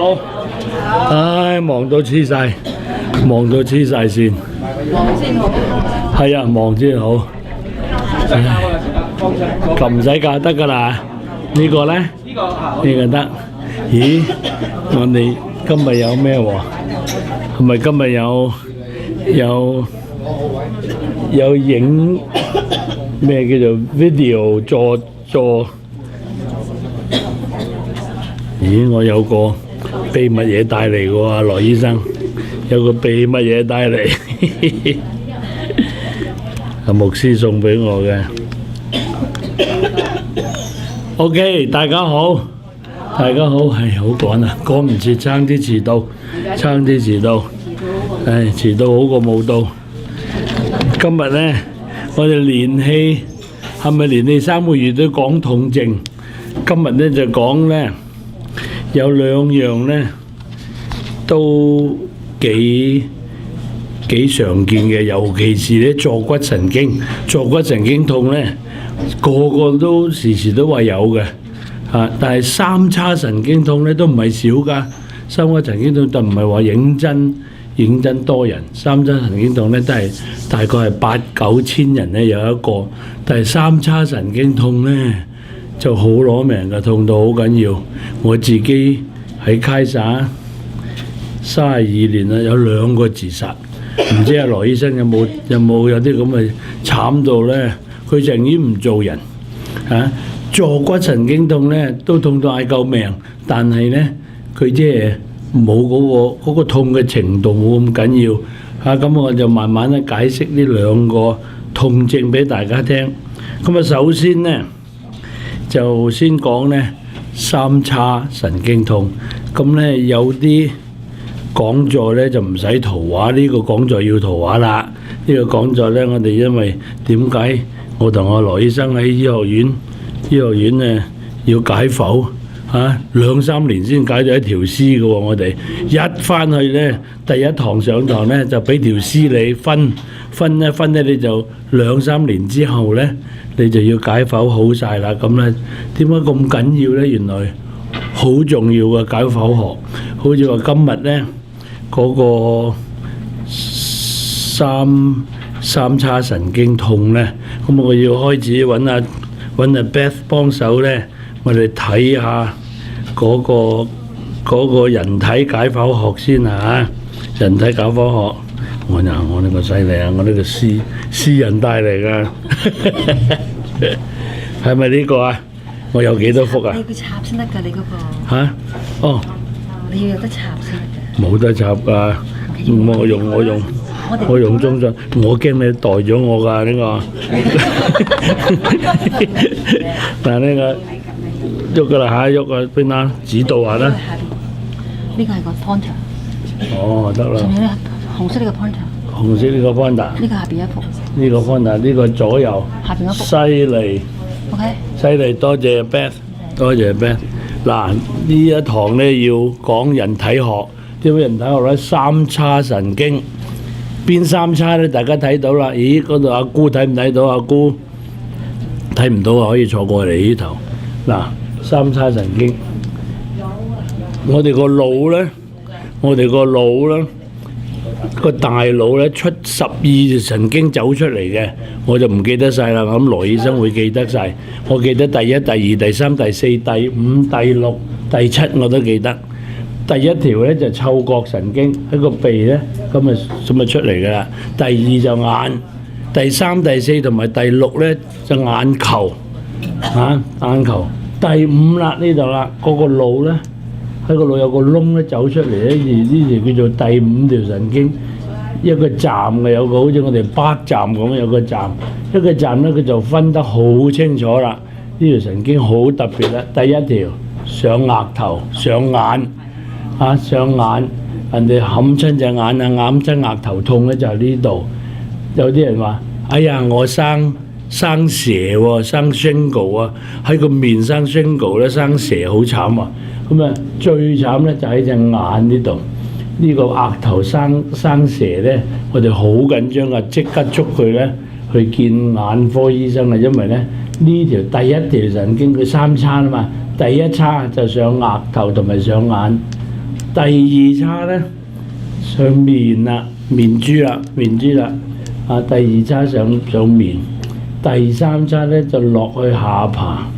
好，唉，忙到黐晒，忙到黐晒線。忙先好。係啊，忙先好。咁唔使教得㗎啦。呢個咧，呢個得。咦，我哋今日有咩喎？係咪今日有影咩叫做 video 助？咦，我有個秘密嘢帶嚟嘅喎，羅醫生有個秘密嘢帶嚟，係牧師送俾我嘅。OK， 大家好，係好趕啊，趕唔切，差啲遲到，唉，遲到好過冇到。今日呢，我哋連氣係咪連氣3個月都講痛症？今日呢就講呢。有兩樣呢，都幾常見嘅，尤其是咧坐骨神經痛呢，個個都時都話有嘅，但係三叉神經痛呢都唔係少㗎，三叉神經痛就唔係話認真多人，三叉神經痛呢都係大概係8-9千人呢有一個，但係三叉神經痛呢，就好攞命嘅，痛到好緊要。我自己喺開撒32年啦，有2個自殺。唔知阿羅醫生有啲咁嘅慘到呢？佢就已經唔做人嚇。坐骨神經痛呢，都痛到嗌救命，但係呢，佢即係冇嗰個痛嘅程度冇咁緊要嚇。咁我就慢慢咧解釋呢2個痛症俾大家聽。咁啊，首先呢。就先講呢三叉神經痛，咁呢有啲講座呢就唔使圖畫，呢個講座要圖畫啦。呢個講座呢，我哋因為點解我同阿羅醫生喺醫學院呢要解剖嚇2-3年先解咗一條屍嘅喎，我哋一翻去呢，第一堂上堂呢就俾條屍你分呢，你就2-3年之後呢。你就要解剖好晒啦，咁咧點解咁緊要呢？原來好重要嘅解剖學，好似話今日呢嗰個三叉神經痛呢，咁我要開始揾阿 Beth 幫手呢，我哋睇下嗰個人體解剖學先啊！人體解剖學。我呢個犀利啊！我呢個私人帶嚟㗎，係咪呢個啊？我有幾多幅啊？你要插先得㗎，你嗰個嚇？哦，你要有得插先得㗎。冇得插㗎，我用中信，我驚你代咗我㗎呢個。但係呢個喐㗎啦嚇，喐啊邊啊？指導下啦。呢個係個 pointer。哦，得啦。仲有呢紅色呢個 pointer。紅色呢個 pointer。呢個下邊一幅。呢個 pointer，呢個左右。下邊一幅。犀利。OK。犀利，多謝 Beth， 多謝 Beth。嗱，呢一堂咧要講人體學，點解人體學咧？三叉神經，邊三叉咧？大家睇到啦。咦，嗰度阿姑睇唔睇到？阿姑睇唔到啊，可以坐過嚟呢頭。嗱，三叉神經，我哋個腦咧，個大腦咧出12條神經走出嚟嘅，我就唔記得晒啦。我諗羅醫生會記得晒。我記得第1、第2、第3、第4、第5、第6、第7我都記得。第一條咧就嗅覺神經喺個鼻咧，咁咪出嚟㗎啦。第2就眼，第3、第4同埋第6咧就眼球眼球。第5啦呢度啦，嗰個腦咧。喺個腦有個窿咧走出嚟咧，呢條叫做第5條神經，一個站嘅，有個好似我哋巴站咁有個站，一個站咧佢就分得好清楚啦。呢條神經好特別啦，第一條上額頭上眼上眼，人哋冚親隻眼啊，揞親額頭痛咧就係呢度。有啲人話：哎呀，我生蛇喎，生 shingle 啊，喺個面生 shingle 咧，生蛇好慘啊！咁啊，最慘咧就喺隻眼呢度，呢個額頭生蛇咧，我哋好緊張啊！即刻捉佢咧去見眼科醫生啊，因為咧呢條第一條神經佢3叉啊嘛，第一叉就上額頭同埋上眼，第二叉咧上面啦，面珠啦，第二叉上面，第三叉咧就落去下巴。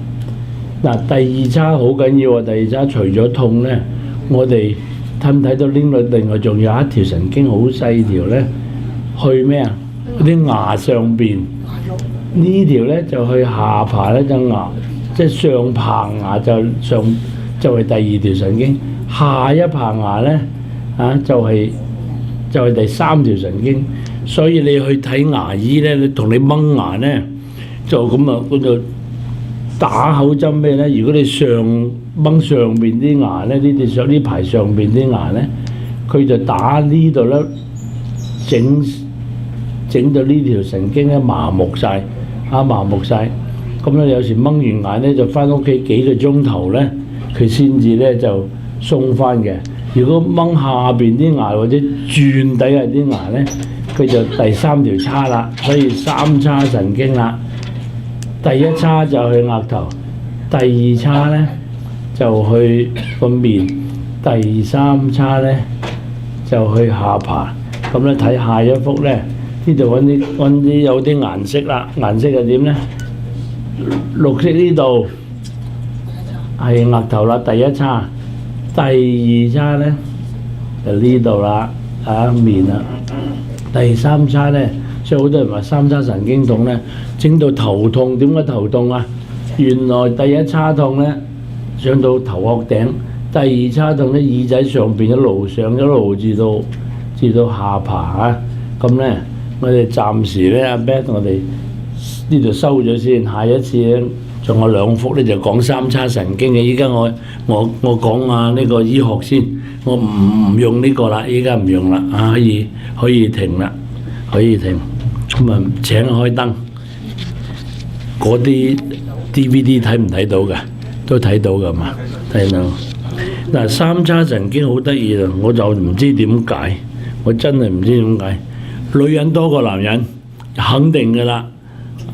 嗱，第二叉好緊要啊！第二叉除咗痛咧，我哋睇唔睇到另外仲有一條神經好細條咧，去咩啊？嗰啲牙上邊呢條咧就去下巴咧就牙，即係上棚牙就係第二條神經，下一棚牙咧就係第三條神經。所以你去睇牙醫咧，你同你掹牙咧就咁啊，嗰度打口針咩咧？如果你掹上邊啲牙咧，呢排上邊啲牙咧，佢就打呢度咧，整到呢條神經咧麻木晒。咁咧有時掹完牙咧就翻屋企幾個鐘頭咧，佢先至咧就鬆翻嘅。如果掹下邊啲牙或者轉底下啲牙咧，佢就第三條叉啦，所以三叉神經啦。第一叉就去額頭，第二叉咧就去個面，第三叉咧就去下巴。咁咧睇下一幅咧，呢度揾啲有啲顏色啦，顏色係點咧？綠色呢度係額頭啦，第一叉，第二叉咧就呢度啦，面啦。第三叉咧，所以好多人話三叉神經痛咧，整到頭痛。點解頭痛啊？原來第一叉痛咧，上到頭殼頂；第二叉痛咧，耳仔上邊一路上一路至到下巴咁咧，我哋暫時咧，阿 Beth 我哋呢度收咗先。下一次咧，仲有2幅咧就講三叉神經嘅。依家我講下呢個醫學先。我唔用呢個啦，依家唔用啦，可以停啦，可以停。咁啊，請開燈。嗰啲 DVD 睇唔睇到㗎？都睇到㗎嘛？睇到。嗱，三叉神經好得意啊！我就唔知點解，我真係唔知點解。女人多過男人，肯定㗎啦。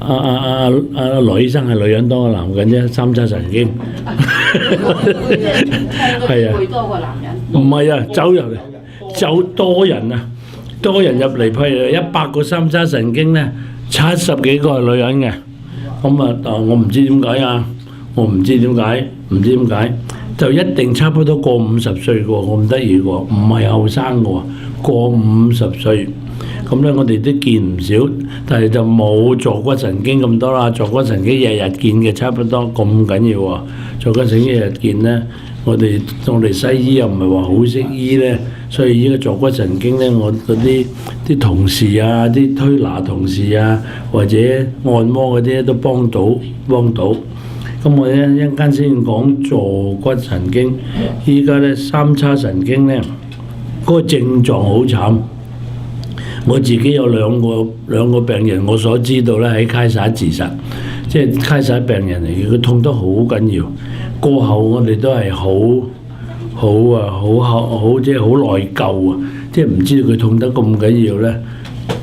羅醫生係女人多過男人啫，三叉神經。係啊。多過男人。唔係啊，走多人啊，多人入嚟，譬如100個三叉神經咧，70幾個係女人嘅。咁啊，我唔知點解啊，唔知點解，就一定差不多過50歲嘅喎，我唔得意嘅喎，唔係後生嘅喎，過50歲。咁咧，我哋都見唔少，但係就冇坐骨神經咁多啦。坐骨神經日日見嘅差不多咁緊要喎，坐骨神經日日見咧。我哋西醫又唔係話好識醫咧，所以依家坐骨神經咧，我嗰啲同事啊，啲推拿同事啊，或者按摩嗰啲都幫到。咁我咧一陣間先講坐骨神經。依家咧三叉神經咧，嗰個症狀好慘。我自己有兩個病人，我所知道咧喺開撒自殺，即係開撒病人嚟嘅，佢痛得好緊要。過後我哋都係好即係好內疚啊！即係唔知道佢痛得咁緊要咧，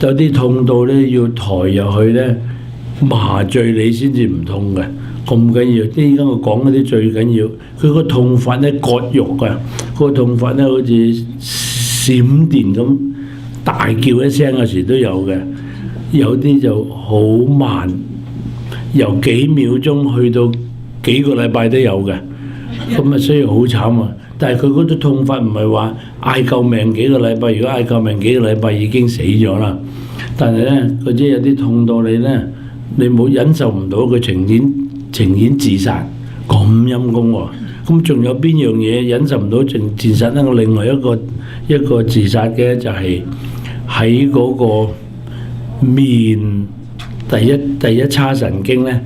有啲痛到咧要抬入去咧麻醉你先至唔痛嘅，咁緊要。即係而家我講嗰啲最緊要，佢個痛法咧割肉啊，個痛法咧好似閃電咁大叫一聲，有時都有嘅，有啲就好慢，由幾秒鐘去到幾個禮拜都有嘅，咁啊所以好慘啊！但係佢嗰種痛法唔係話嗌救命幾個禮拜，如果嗌救命幾個禮拜已經死咗啦。但係咧，佢即係有啲痛到你咧，你冇忍受唔到，佢情願自殺，咁陰功喎。咁仲有邊樣嘢忍受唔到自殺咧？我另外一個自殺嘅就係喺嗰個面第一叉神經咧。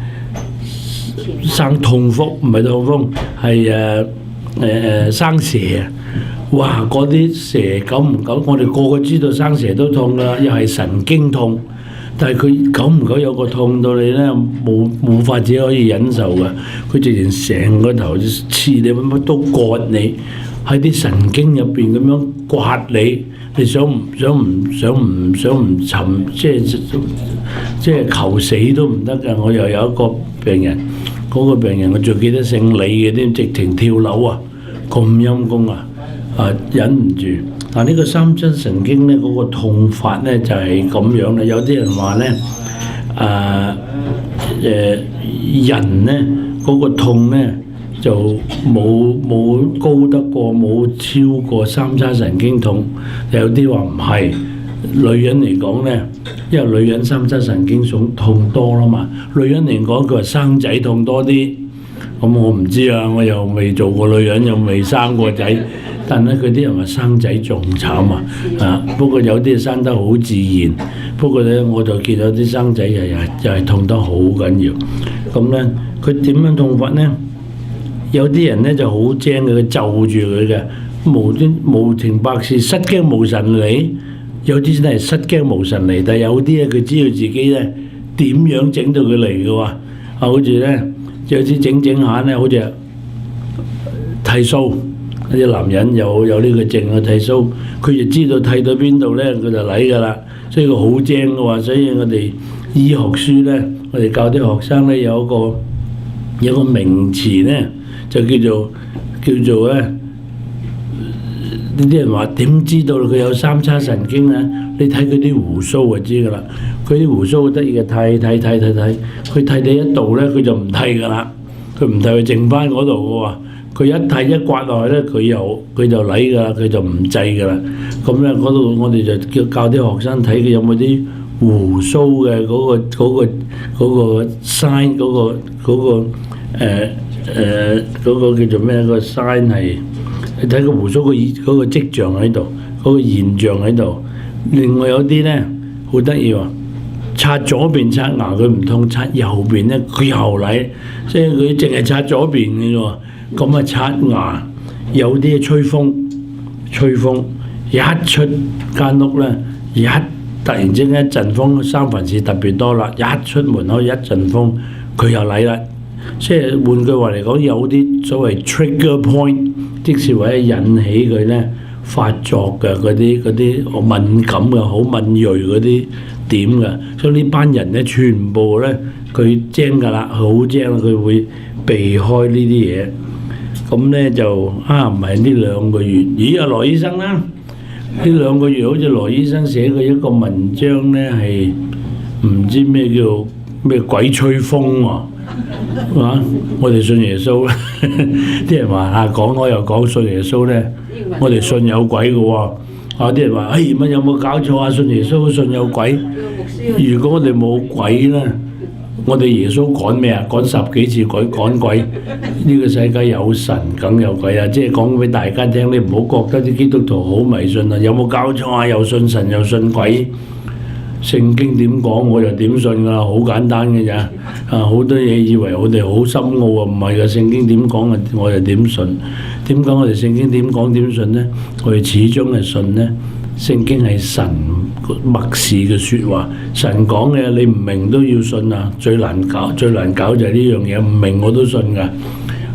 生痛風唔係痛風，係生蛇啊！哇！嗰啲蛇久唔久，我哋個個知道生蛇都痛㗎啦，又係神經痛，但係佢久唔久有個痛到你咧冇法子可以忍受㗎，佢直情成個頭刺你，乜都割你，喺啲神經入邊咁樣刮你，你想唔沉，即係求死都唔得㗎。我又有一個病人。嗰個病人我最記得姓李嘅，啲直情跳樓啊，咁陰功啊！忍唔住。嗱，呢個三七神經咧嗰個痛法咧就係咁樣啦。有啲人話咧人咧嗰個痛咧就冇高得過冇超過三叉神經痛。有啲話唔係，女人嚟講咧，因為女人三叉神經痛多啦嘛。女人嚟講佢話生仔痛多啲。咁我唔知啊，我又未做過女人，又未生過仔。但係佢啲人話生仔仲慘啊！不過有啲生得好自然。不過咧，我就見到啲生仔又係痛得好緊要。咁咧，佢點樣痛法咧？有啲人咧就好精嘅，佢就住佢嘅，無情百事，失驚無神理。有啲真係失驚無神理，但係有啲咧佢知道自己咧點樣整到佢嚟嘅喎。好似咧有啲整下咧，好似剃鬚。啲男人有呢個症啊，剃鬚，佢就知道剃到邊度咧，佢就嚟㗎啦。所以佢好精嘅話，所以我哋醫學書咧，我哋教啲學生咧有個名詞咧，就叫做咧，呢啲人話點知道佢有三叉神經啊？你睇佢啲鬍鬚就知㗎啦。佢啲鬍鬚好得意嘅，剃，佢剃到一度咧，佢就唔剃㗎啦。佢唔剃，佢剩翻嗰度嘅喎。佢一剃一刮落去咧，佢就嚟㗎啦，佢就唔制㗎啦。咁咧嗰度我哋就教啲學生睇佢有冇啲鬍鬚嘅嗰個 sign 嗰個叫做咩？個 sign 係你睇個鬍鬚嗰個跡象喺度，嗰個現象喺度。另外有啲咧好得意喎，刷左邊刷牙佢唔痛，刷右邊咧佢又嚟，即係佢淨係刷左邊嘅啫喎。咁啊刷牙，有啲吹風，一出間屋咧，突然之間一陣風，三藩市特別多啦，一出門口一陣風，佢又嚟啦。即係換句話嚟講，有啲所謂 trigger point， 即是話引起佢咧發作嘅嗰啲敏感嘅好敏鋭嗰啲點嘅，所以呢班人咧全部咧佢精㗎啦，好精，佢會避開呢啲嘢。咁咧就唔係呢2個月，咦羅醫生啦，呢2個月好似羅醫生寫過一個文章咧，係唔知咩叫咩鬼吹風喎，我哋信耶穌啦，啲人話講開又講信耶穌咧，我哋信有鬼嘅喎，啲人話乜有冇搞錯啊？信耶穌信有鬼，如果我哋冇鬼咧？我哋耶穌趕咩啊？趕10幾次趕鬼，呢個世界有神梗有鬼啊！即係講俾大家聽，你唔好覺得啲基督徒好迷信啊！有冇搞錯啊？又信神又信鬼，聖經點講我就點信㗎啦，好簡單嘅咋好多嘢以為我哋好深奧啊，唔係㗎，聖經點講啊，我就點信。點解我哋聖經點講點信呢？我哋始終係信呢。聖經係神默示嘅説話，神講嘅你唔明都要信啊！最難搞就係呢樣嘢，唔明我都信㗎。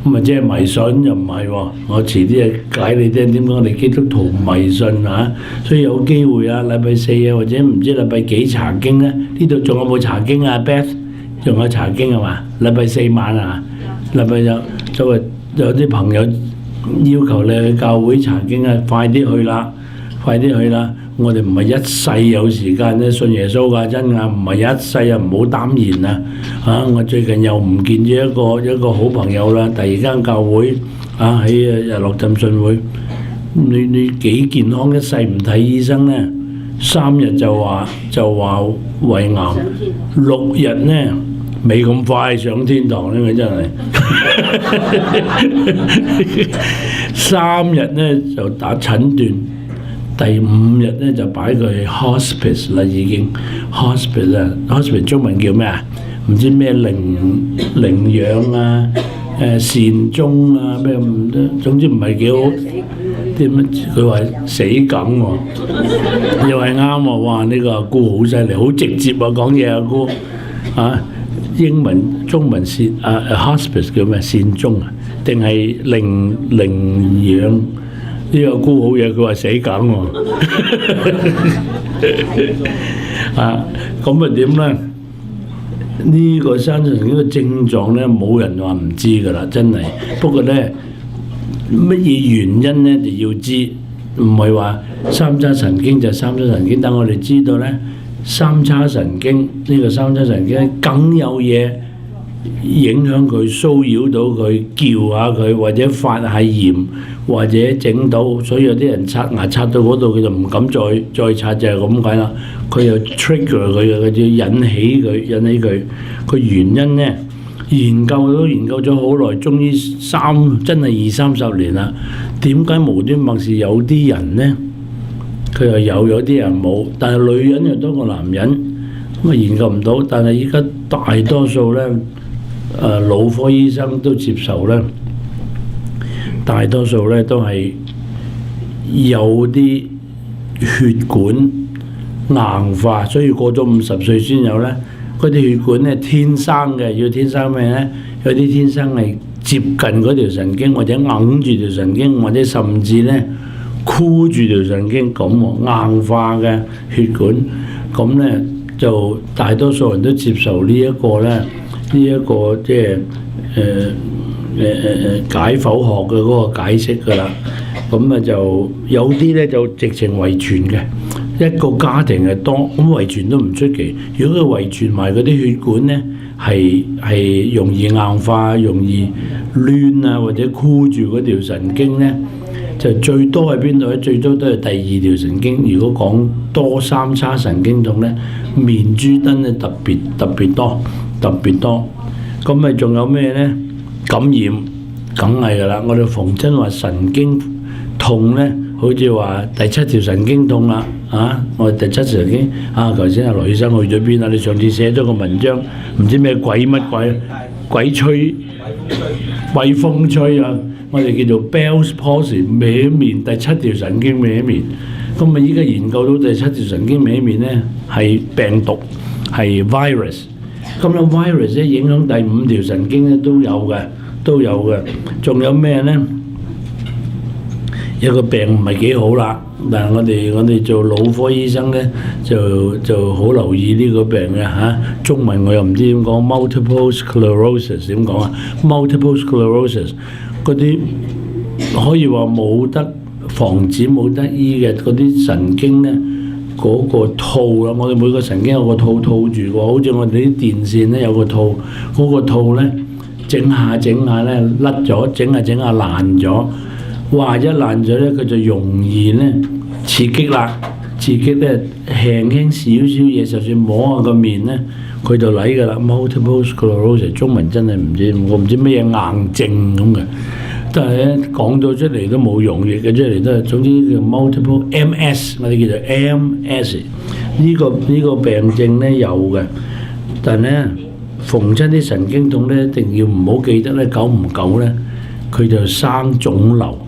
咁即係迷信又唔係喎，我遲啲解你聽點解我哋基督徒迷信啊！所以有機會啊，禮拜4啊或者唔知禮拜幾查經咧？呢度仲有冇查經啊 ？Beth 仲有查經係嘛？禮拜4晚啊，禮拜有啲朋友要求你去教會查經啊，快啲去啦！我哋唔係一世有時間咧信耶穌㗎，真㗎，唔係一世啊，唔好擔言啊！我最近又唔見咗一個好朋友啦，第2間教會喺日落浸信會，你幾健康一世唔睇醫生咧，3日就話胃癌，6日咧未咁快上天堂咧，佢真係3日咧就打診斷。第5日咧就擺佢 hospice 啦，已經 hospice 啊 ，hospice 中文叫咩啊？唔知咩靈養啊，善終啊，咩唔得，總之唔係幾好。啲乜佢話死梗喎，又係啱喎，哇！呢個阿姑好犀利，好直接啊講嘢，阿姑英文中文善hospice 叫咩？善終啊，定係靈養？呢個姑好嘢，佢話死梗喎，咁點咧？呢個三叉神經嘅症狀咧，冇人話唔知㗎啦，真係。不過咧，乜嘢原因咧就要知，唔係話三叉神經就三叉神經。等我哋知道咧，三叉神經呢個三叉神經梗有嘢影響佢、騷擾到佢、叫下佢，或者發下炎，或者整到，所以有啲人刷牙刷到嗰度，佢就唔敢再刷，就係咁解啦。佢又 trigger 佢嘅，佢就引起佢。個原因咧，研究咗好耐，終於真係20-30年啦。點解無端白事有啲人咧，佢又有啲人冇？但係女人又多過男人，咁啊研究唔到。但係依家大多數咧，腦科醫生都接受咧，大多數咧都係有啲血管硬化，所以過咗50歲先有咧。嗰啲血管咧天生嘅，要天生咩咧？有啲天生係接近嗰條神經，或者揞住條神經，或者甚至咧箍住條神經咁硬化嘅血管，咁咧就大多數人都接受呢一個咧。呢一個即係解剖學嘅嗰個解釋㗎啦，咁啊就有啲咧就直情遺傳嘅，一個家庭係多，咁遺傳都唔出奇。如果佢遺傳埋嗰啲血管咧，係容易硬化、容易攣啊，或者箍住嗰條神經咧，就最多喺邊度咧？最多都係第二條神經。如果講多三叉神經痛咧，面珠燈咧特別多，咁咪仲有咩咧？感染梗係㗎啦。我哋逢親話神經痛咧，好似話第7條神經痛啦，我哋第7條神經頭先阿羅醫生去咗邊啊？你上次寫咗個文章，唔知咩鬼吹鬼風吹啊！我哋叫做 Bell's palsy 歪面，第7條神經歪面。咁啊，依家研究到第7條神經歪面咧係病毒，係 virus。咁樣 virus 咧影響第5條神經咧都有嘅。仲有咩咧？有個病唔係幾好啦，但係我哋做腦科醫生咧就好留意呢個病嘅嚇。中文我又唔知點講 ，multiple sclerosis 點講啊 ？multiple sclerosis 嗰啲可以話冇得防止、冇得醫嘅嗰啲神經咧。嗰個套啦，我哋每個神經有個套住嘅，好似我哋啲電線咧有個套，嗰個套咧整下咧甩咗，整下爛咗，哇！一爛咗咧，佢就容易咧刺激咧輕少少嘢，就算摸下個面咧，佢就嚟㗎啦。Multiple sclerosis 中文真係唔知，我唔知咩嘢硬症咁嘅。但係咧講到出嚟都冇用，譯嘅出嚟都係總之叫 multiple MS， 我哋叫做 MS 呢個病症咧有嘅，但係咧逢親啲神經痛咧，一定要唔好記得咧，久唔久咧佢就生腫瘤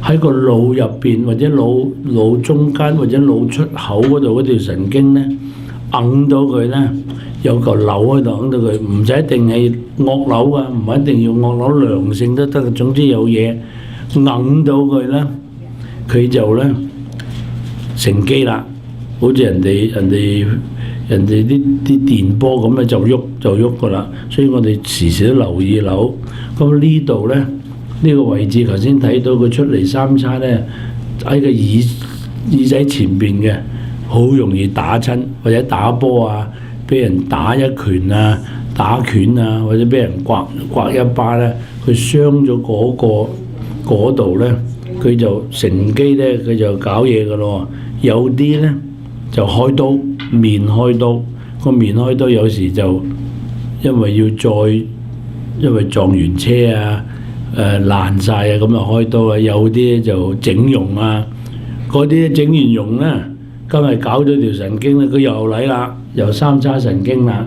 喺個腦入邊，或者腦中間或者腦出口嗰度嗰條神經咧，揞到佢咧。有個瘤喺度，揞到佢，唔使一定係惡瘤啊，唔係一定要惡瘤，良性都得。總之有嘢揞到佢咧，佢就咧成機啦。好似人哋啲電波咁咧，就喐噶啦。所以我哋時時都留意樓。咁呢度咧，呢個位置頭先睇到佢出嚟三叉咧，喺個耳仔前邊嘅，好容易打親或者打波啊。俾人打一拳啊，打拳啊，或者俾人刮一巴咧，佢傷咗嗰度咧，佢就乘機咧，佢就搞嘢噶咯。有啲咧就開刀，面開刀，個面開刀有時就因為撞完車啊，爛晒啊，咁就開刀啊。有啲就整容啊，嗰啲整完容咧，今日搞咗條神經咧，佢又嚟啦。又三叉神經啦，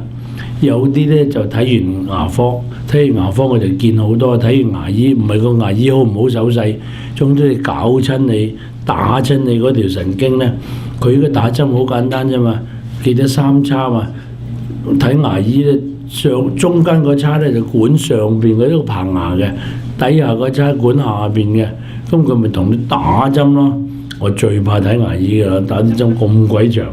有啲咧就睇完牙科，我就見好多睇完牙醫，唔係個牙醫好唔好手勢，總之你搞親你打親你嗰條神經咧，佢嘅打針好簡單啫嘛，記得三叉嘛，睇牙醫咧中間個叉咧就管上邊嗰啲棚牙嘅，底下個叉管下邊嘅，咁佢咪同你打針咯。我最怕睇牙醫㗎啦，打啲針咁鬼長。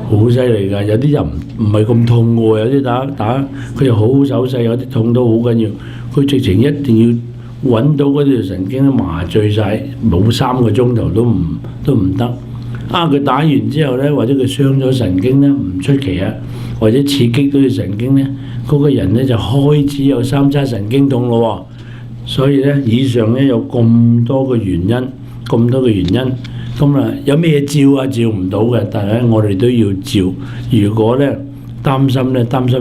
好犀利㗎，有啲人唔係咁痛喎，有啲打佢又好手勢，有啲痛都好緊要。佢直情一定要揾到嗰條神經麻醉晒，冇3個鐘頭都唔得。佢打完之後咧，或者佢傷咗神經咧，唔出奇啊，或者刺激到條神經咧，嗰個人咧就開始有三叉神經痛咯喎。所以咧，以上咧有咁多個原因，咁啊有咩照啊？照唔到嘅，但係咧我哋都要照。如果咧擔心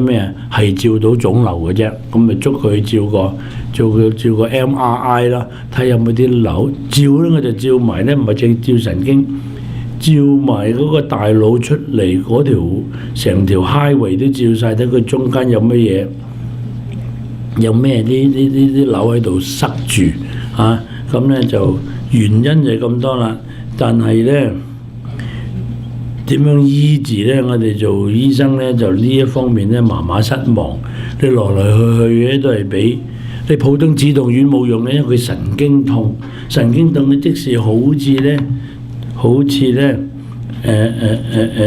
咩啊？係照到腫瘤嘅啫，咁咪捉佢照個 MRI 啦，睇有冇啲瘤。照咧我就照埋咧，唔係淨照神經，照埋嗰個大腦出嚟嗰條成條 highway 都照晒，睇佢中間有乜嘢。有咩啲瘤喺度塞住啊？咁咧就原因就係咁多啦。但係咧點樣醫治咧？我哋做醫生咧就呢一方面咧麻麻失望。你來來去去都係俾你普通止痛丸冇用咧，因為佢神經痛嘅即使好似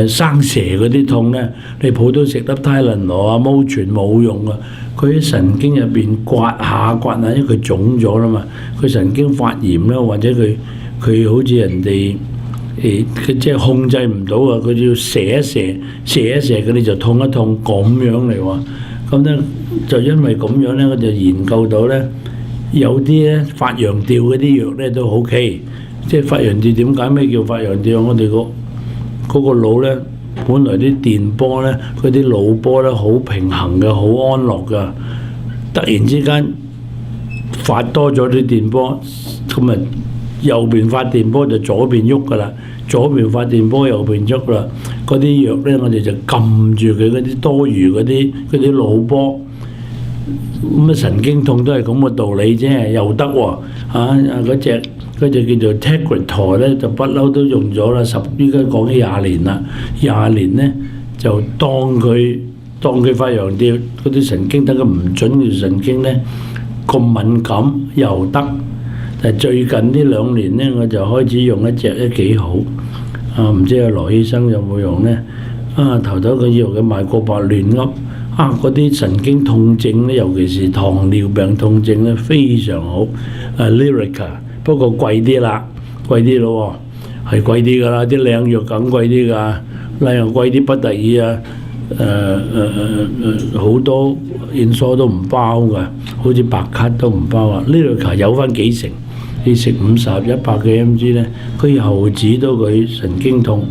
生蛇嗰啲痛咧，你普通食粒泰倫羅啊、毛全冇用啊。佢喺神經入邊刮下，因為佢腫咗啦嘛，佢神經發炎啦，或者佢好似人哋佢即係控制唔到啊，佢要射一射，佢哋就痛一痛咁樣嚟喎。咁咧就因為咁樣咧，我就研究到咧，有啲咧發羊吊嗰啲藥咧都 OK， 即係發羊吊點解？咩叫發羊吊？我哋嗰個腦咧。本來啲電波咧，嗰啲腦波咧好平衡嘅，好安樂㗎。突然之間發多咗啲電波，咁啊右邊發電波就左邊喐㗎啦，左邊發電波右邊喐啦。嗰啲藥咧，我哋就撳住佢嗰啲多餘嗰啲腦波。咁神經痛都係咁嘅道理啫，又得喎嗰隻叫做 Tegretol 咧，就不嬲都用咗啦，依家講起20年啦，20年咧就當佢發羊吊嗰啲神經，等佢唔準嘅神經咧咁敏感又得。但係最近呢2年咧，我就開始用一隻咧幾好唔知阿羅醫生有冇用咧？頭佢以為佢賣過白亂噏嗰啲神經痛症咧，尤其是糖尿病痛症咧非常好Lyrica。不過貴啲咯喎，係貴啲㗎啦，啲靚藥梗貴啲㗎，靚藥貴啲不得已啊，好多現所都唔包㗎，好似白卡都唔包啊。呢度有翻幾成，你食50、100嘅 mg 咧，佢又止到佢神經痛。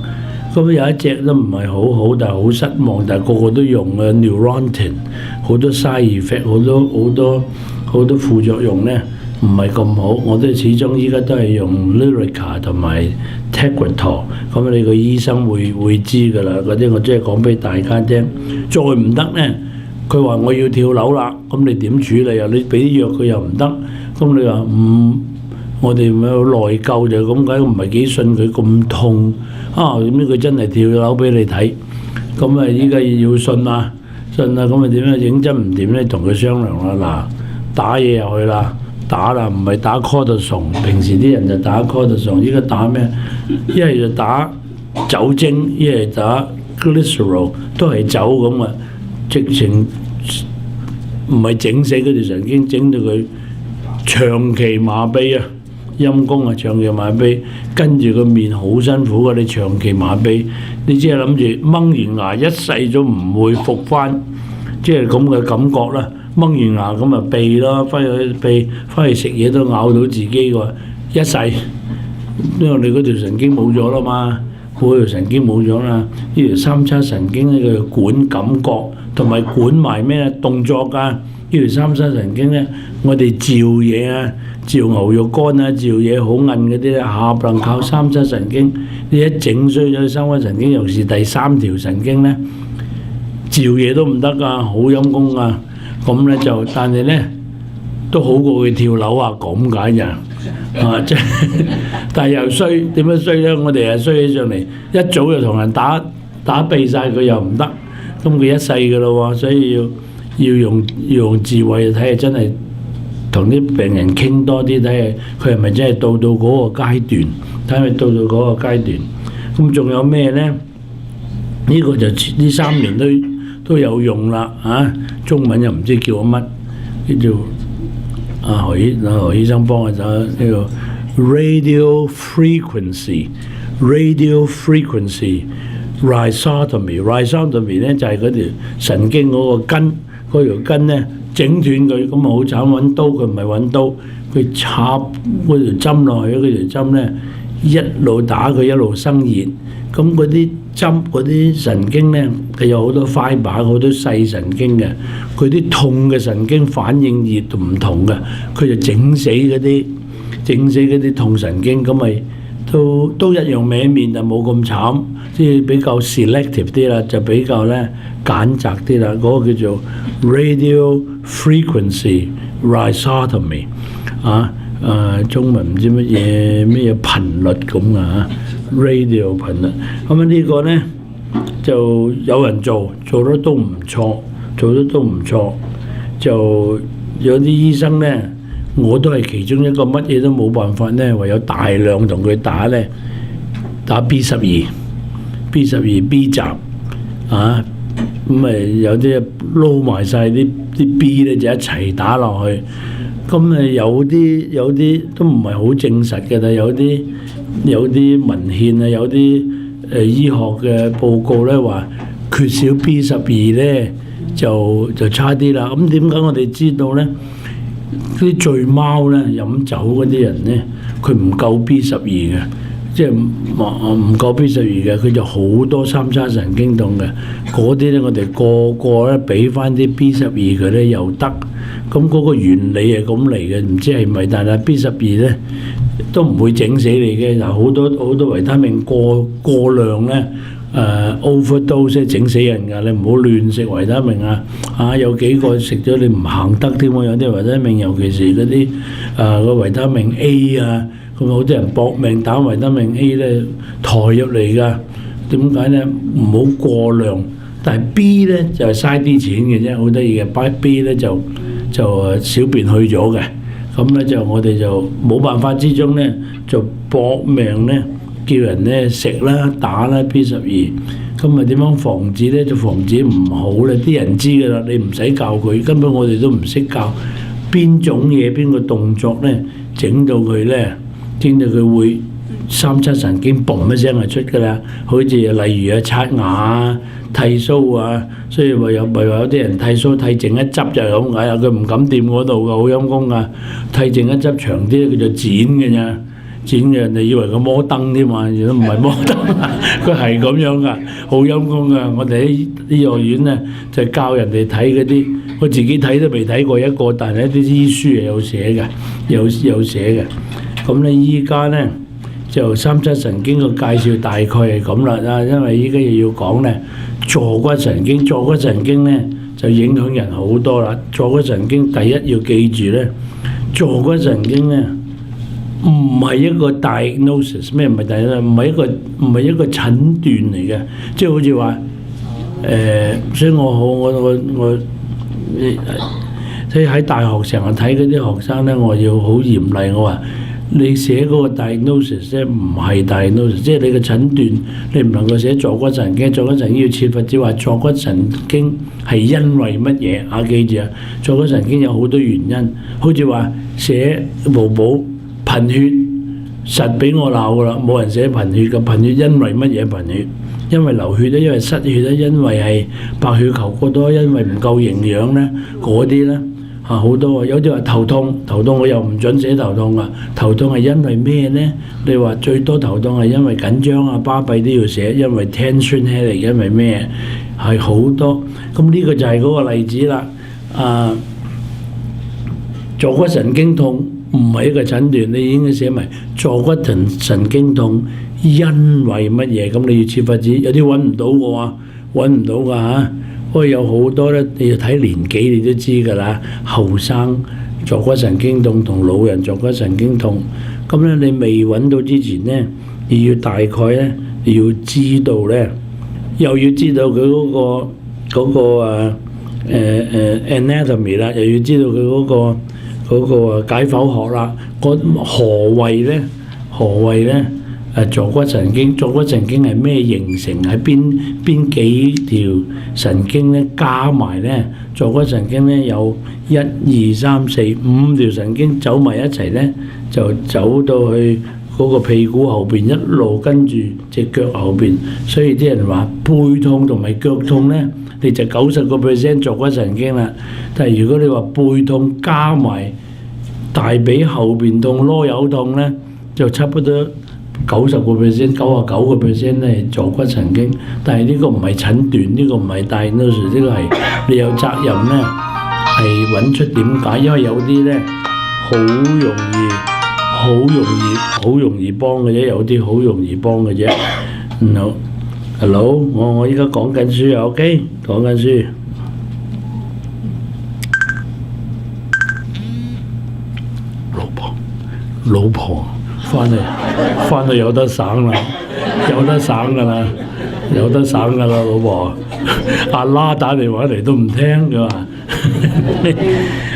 咁有一隻都唔係好好，但係好失望，但係個個都用嘅 Neurontin， 好多 side effect， 好多副作用咧。唔係咁好，我都始終依家都係用 Lyrica 同埋 Tegretol， 咁你個醫生會知㗎啦。嗰啲我即係講俾大家聽。再唔得咧，佢話我要跳樓啦，咁你點處理啊？你俾啲藥佢又唔得，咁你話我哋咪有內疚就咁解，唔係幾信佢咁痛點知佢真係跳樓俾你睇？咁啊依家要信啊，咁啊點樣認真唔掂咧？同佢商量啦，嗱打嘢入去啦。打啦，唔係打 cortisone， 平時啲人就打 cortisone， 依家打咩？一係就打酒精，一係打 glycerol， 都係酒咁啊！直情唔係整死嗰條神經，整到佢長期麻痹啊！陰公啊，長期麻痹，跟住個面好辛苦啊！你長期麻痹，你只係諗住掹完牙一世都唔會復翻，即係咁嘅感覺啦。掹完牙咁咪避咯，翻去食嘢都咬到自己喎，一世，因為你嗰條神經冇咗啦嘛，嗰條神經冇咗啦，呢條三叉神經咧佢管感覺同埋管埋咩動作㗎，呢條三叉神經咧，我哋照嘢啊，照牛肉乾啊，照嘢好韌嗰啲咧，下能靠三叉神經，你一整衰咗三叉神經，尤其是第3條神經咧，照嘢都唔得㗎，好陰功㗎。咁咧就，但係咧都好過佢跳樓啊！咁解咋即係，但係又衰，點樣衰咧？我哋係衰起上嚟，一早就同人打痹晒佢又唔得，咁佢一世㗎咯喎，所以要用智慧睇下，真係同啲病人傾多啲，睇下佢係咪真係到嗰個階段，睇下到嗰個階段。咁仲有咩咧？呢個就呢3年都有用啦中文又唔知叫乜，叫做何醫生幫我找呢個 radio frequency rhizotomy 咧就係嗰條神經嗰個根，嗰條根咧整斷佢，咁啊好慘，揾刀佢唔係揾刀，佢插嗰條針落去，嗰條針咧一路打佢一路生熱，咁嗰啲針嗰啲神經咧，佢有好多 fiber 好多細神經嘅，佢啲痛嘅神經反應熱唔同嘅，佢就整死嗰啲痛神經，咁咪都一樣歪面，但冇咁慘，即係比較 selective 啲啦，就比較咧揀擇啲啦，嗰個叫做 radio frequency rhizotomy 中文唔知乜嘢頻率咁啊 radio 頻率，咁呢個咧就有人做得都唔錯，就有啲醫生咧，我都係其中一個，乜嘢都冇辦法咧，唯有大量同佢打咧，打 B12、B 集咁咪有啲撈埋晒啲 B 咧就一齊打落去。咁有啲都唔係好證實嘅，但有啲文獻啊，有啲醫學嘅報告咧話缺少 B12咧就差啲啦。咁點解我哋知道咧？啲醉貓咧飲酒嗰啲人咧，佢唔夠 B12嘅，即係唔夠 B12嘅，佢就好多三叉神經痛嘅。嗰啲咧我哋個咧俾翻啲 B12佢咧又得。咁嗰個原理係咁嚟嘅，唔知係咪？但係 B12咧都唔會整死你嘅。嗱，好多維他命過量咧，overdose 整死人㗎。你唔好亂食維他命啊！有幾個食咗你唔行得添喎。有啲維他命，尤其是嗰啲個維他命 A 啊，咁好多人搏命打維他命 A 咧，抬入嚟㗎。點解咧？唔好過量。但係 B 咧就係嘥啲錢嘅啫，好得意嘅。B 咧就小便去咗嘅，咁咧就我哋就冇辦法之中咧，就搏命咧叫人咧食啦打啦 B12，咁啊點樣防止咧？就防止唔好咧，啲人知㗎啦，你唔使教佢，根本我哋都唔識教邊種嘢邊個動作咧，整到佢會三七神經嘣一聲就出㗎啦，好似例如刷牙啊、剃鬚啊，所以話有啲人剃鬚剃淨一執就係咁解啊，佢唔敢掂嗰度㗎，好陰功㗎，剃淨一執長啲佢就剪嘅咋，剪嘅人哋以為個摩登添嘛，原來唔係摩登，佢係咁樣㗎，好陰功㗎。我哋喺醫學院咧就教人哋睇嗰啲，我自己睇都未睇過一個，但係啲醫書係有寫嘅，有寫嘅。咁咧依家咧就三七神經個介紹大概係咁啦，因為依家又要講咧坐骨神經咧就影響人好多啦。坐骨神經第一要記住咧，坐骨神經咧唔係一個 diagnosis， 咩唔係 diagnosis？ 唔係一個診斷嚟嘅，即係好似話所以我所以喺大學成日睇嗰啲學生咧，我要好嚴厲，我話你寫嗰個 diagnosis 咧唔係 diagnosis， 即係你嘅診斷，你唔能夠寫坐骨神經，坐骨神經要切實啲話坐骨神經係因為乜嘢記住啊，坐骨神經有好多原因，好似話寫寶寶貧血，實俾我鬧㗎啦，冇人寫貧血嘅，貧血因為乜嘢貧血？因為流血咧，因為失血咧，因為係白血球過多，因為唔夠營養咧，嗰啲咧好多啊。有啲話頭痛我又唔準寫頭痛啊。頭痛係因為咩咧？你話最多頭痛係因為緊張啊，巴閉都要寫，因為 tension headache，因為咩？係好多。咁呢個就係嗰個例子啦。坐骨神經痛唔係一個診斷，你應該寫埋坐骨神經痛因為乜嘢？咁你要設法子，有啲揾唔到嘅話，揾唔到㗎嚇。不過有好多咧，你要睇年紀，你都知㗎啦。後生坐骨神經痛同老人坐骨神經痛，咁咧你未揾到之前咧，你要大概咧要知道咧，又要知道佢嗰個anatomy 啦，又要知道佢嗰個解剖學啦。何謂咧？坐骨神經，坐骨神經係咩形成？喺邊幾條神經咧加埋咧？坐骨神經咧有1、2、3、4、5條神經走埋一齊咧，就走到去嗰個屁股後邊，一路跟住隻腳後邊。所以啲人話背痛同埋腳痛咧，你就90% 坐骨神經啦。但係如果你話背痛加埋大髀後邊痛、囉柚痛咧，就差不多90%、99% 咧係坐骨神經。但係呢個唔係診斷，呢個唔係diagnosis，呢個係你有責任咧係揾出點解，因為有啲咧好容易幫嘅啫，有啲好容易幫嘅啫。好，hello，我依家講緊書啊 ，OK， 講緊書。老婆翻嚟有得省啦，有得省㗎啦，老婆。阿拉打電話嚟都唔聽㗎嘛。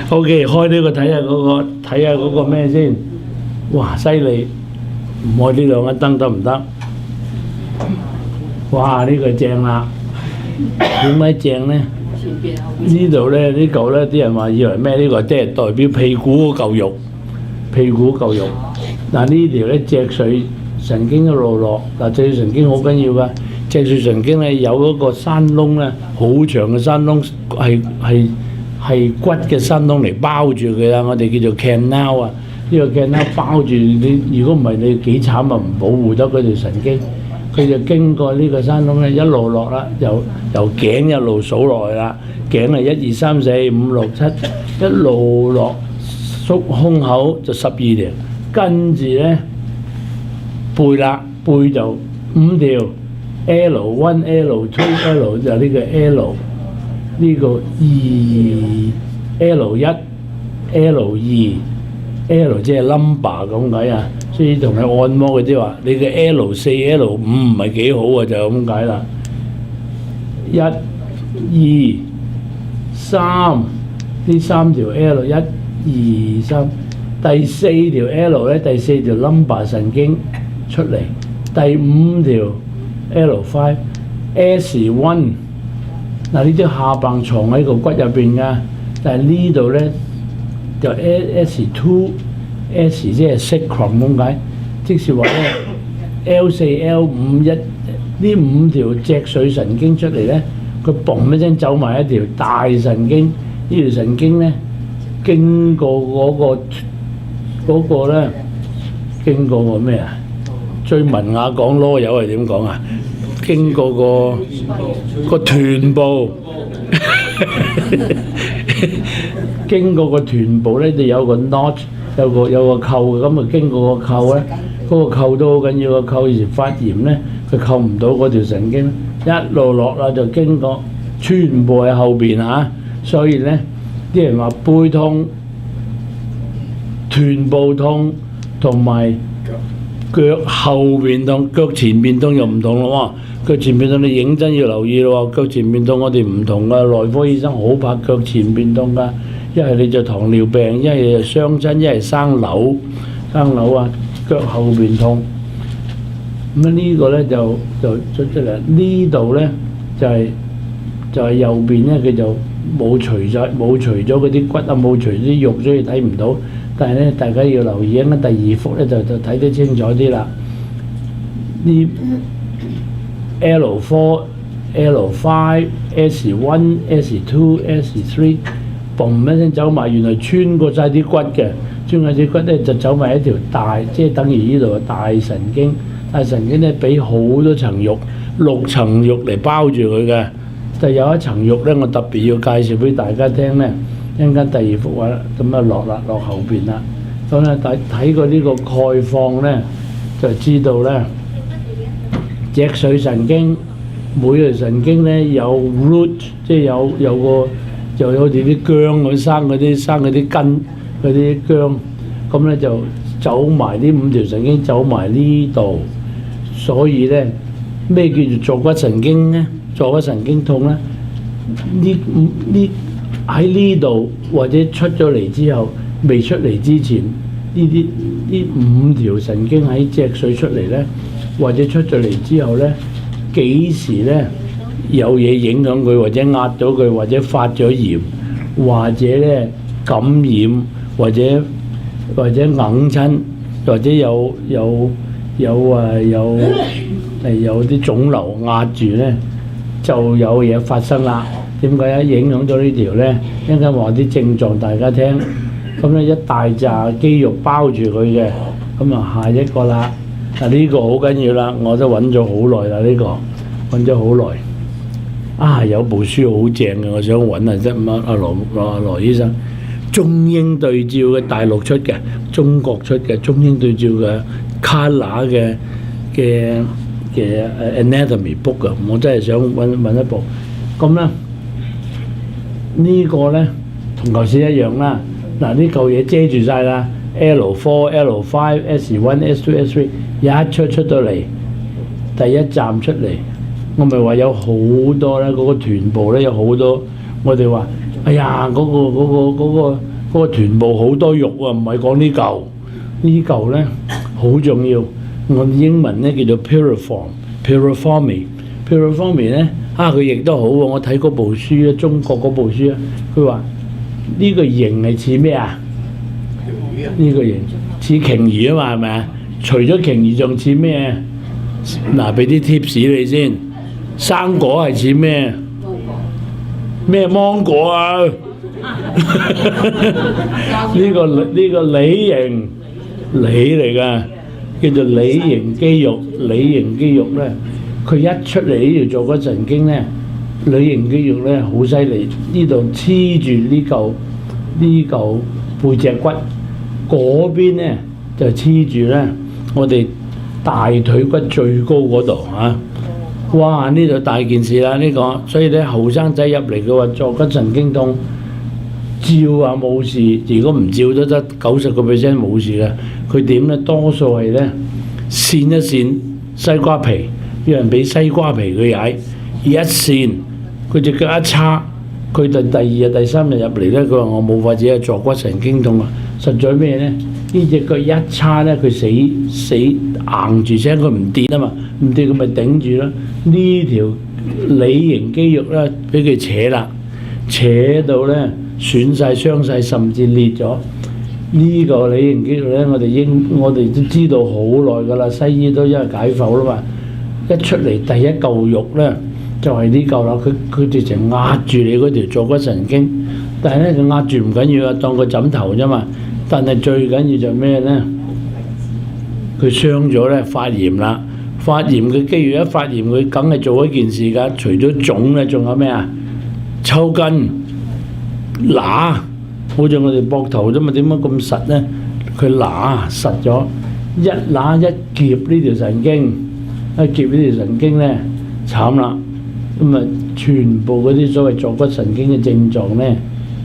OK， 開呢個睇下嗰個咩先。哇，犀利！唔開呢兩間燈得唔得？哇，呢個正啦。點解正咧？呢度咧呢嚿咧，啲人話以為咩？呢個即係代表屁股嗰嚿肉。嗱呢條咧脊髓神經一路落，嗱脊髓神經好緊要㗎。脊髓神經咧有嗰個山窿咧，好長嘅山窿，係骨嘅山窿嚟包住佢啦。我哋叫做 canal 啊，呢個 canal 包住你。如果唔係你幾慘啊，唔保護得嗰條神經。佢就經過呢個山窿咧，一路落啦，由頸一路數落去啦。頸係1、2、3、4、5、6、7，一路落。縮胸口就12條，跟住咧背啦，背就5條 ，L1、L2、L 就呢個 L， 呢個2、L1、L2、L 即係 number 咁解啊。所以同你按摩嗰啲話，你嘅 L4、L5唔係幾好啊，就咁解啦。1、2、3呢3條 L1。2、3，第4條 L 咧，第4條 number 神經出嚟，第5條 L5、S1， 嗱呢啲下巴藏喺個骨入邊㗎，但係呢度咧就 S2，S 即係 sacrum 咁解，即是話咧 L4、L5呢5條脊髓神經出嚟咧，佢嘣一聲走埋一條大神經，呢條神經咧。經過嗰個咧，經過個咩啊？最文雅講囉柚係點講啊？經過個臀部，經過個臀部咧就有個 notch， 有個扣嘅，咁啊經過個扣咧，嗰個扣都好緊要，個扣以前發炎咧，佢扣唔到嗰條神經，一路落啦就經過，全部喺後邊嚇，所以咧。啲人話背痛、臀部痛同埋腳後邊痛，腳前邊痛又唔同咯喎。腳前邊痛你認真要留意咯喎，腳前邊痛我哋唔同噶，內科醫生好怕腳前邊痛噶，一係你就糖尿病，一係就傷親，一係生瘤啊，腳後邊痛。咁呢個咧就出嚟，呢度咧就係右邊咧佢就。冇除咗嗰啲骨啊，冇除啲肉，所以睇唔到。但係咧，大家要留意啊！第2幅咧就睇得清楚啲啦。呢 L4、L5、S1、S2、S3，嘣一聲走埋，原來穿過晒啲骨嘅，穿過啲骨咧就走埋一條大，即係等於呢度嘅大神經。大神經咧俾好多層肉，6層肉嚟包住佢嘅。就有一層肉咧，我特別要介紹俾大家聽咧。一陣間第2幅畫咁啊落後邊啦。咁咧睇過呢個概況咧，就知道咧脊髓神經每條神經咧有 root， 即係有個就有啲薑佢生嗰啲根嗰啲薑，咁咧就走埋呢5條神經走埋呢度，所以咧咩叫做坐骨神經咧？坐骨神經痛咧，喺呢度或者出咗嚟之後，未出嚟之前，呢5條神經喺脊髓出嚟咧，或者出咗嚟之後咧，幾時咧有嘢影響佢，或者壓到佢，或者發咗炎，或者咧感染，或者硬親，或者有啲腫瘤壓住咧，就有嘢發生啦。點解啊？影響咗呢條咧，一陣間話啲症狀大家聽。咁咧一大紮肌肉包住佢嘅，咁啊下一個啦。嗱呢個好緊要啦，我都揾咗好耐啦，呢個揾咗好耐。啊有部書好正嘅，我想揾下啫。阿羅醫生，中英對照嘅，大陸出嘅，中國出嘅中英對照嘅 colour 嘅 anatomy book 啊，我真係想揾一部。咁咧呢個咧同頭先一樣啦。嗱呢嚿嘢遮住晒啦 ，L4、L5、S1、S2、S3 一出到嚟，第一站出嚟，我咪話有好多咧，嗰個臀部咧有好多，我哋話，哎呀嗰個臀部好多肉啊，唔係講呢嚿咧好重要，我英文咧叫做 piriform，piriformy 咧，佢譯得好喎，我睇嗰部書咧，中國嗰部書咧，佢話。呢個形係似咩啊？呢個形似鯨魚啊嘛，係咪啊？除咗鯨魚仲似咩？嗱，俾啲 tips 你先。生果係似咩？咩芒果啊？呢個梨形嚟㗎，叫做梨形肌肉。梨形肌肉咧，佢一出嚟呢條坐骨神經咧。梨形肌肉咧好犀利，呢度黐住呢嚿背脊骨，嗰邊咧就黐住咧我哋大腿骨最高嗰度嚇。哇！呢度大件事啦，呢個，所以咧後生仔入嚟嘅話，坐骨神經痛，照啊冇事，如果唔照都得90%冇事嘅。佢點咧？多數係咧扇一扇西瓜皮，有人俾西瓜皮佢踩，一扇。佢隻腳一叉，佢第二日、第三日入嚟咧，佢話我冇法子係坐骨神經痛啊！實在咩咧？呢隻腳一叉咧，佢死硬住聲，佢唔跌啊嘛，唔跌佢咪頂住咯。呢條梨形肌肉咧，俾佢扯到咧損晒、傷晒，甚至裂咗。呢個梨形肌肉咧，我哋都知道好耐㗎啦，西醫都因為解剖啦嘛，一出嚟第一嚿肉咧。就係呢嚿啦，佢直情壓住你嗰條坐骨神經，但係咧佢壓住唔緊要啊，當個枕頭啫嘛。但係最緊要就咩咧？佢傷咗咧，發炎啦，發炎嘅肌肉一發炎，佢梗係做一件事㗎。除咗腫咧，仲有咩啊？抽筋、揦，好似我哋膊頭啫嘛，點解咁實咧？佢揦實咗，一揦一夾呢條神經，一夾呢條神經咧，慘啦！咁啊，全部嗰啲所謂坐骨神經嘅症狀咧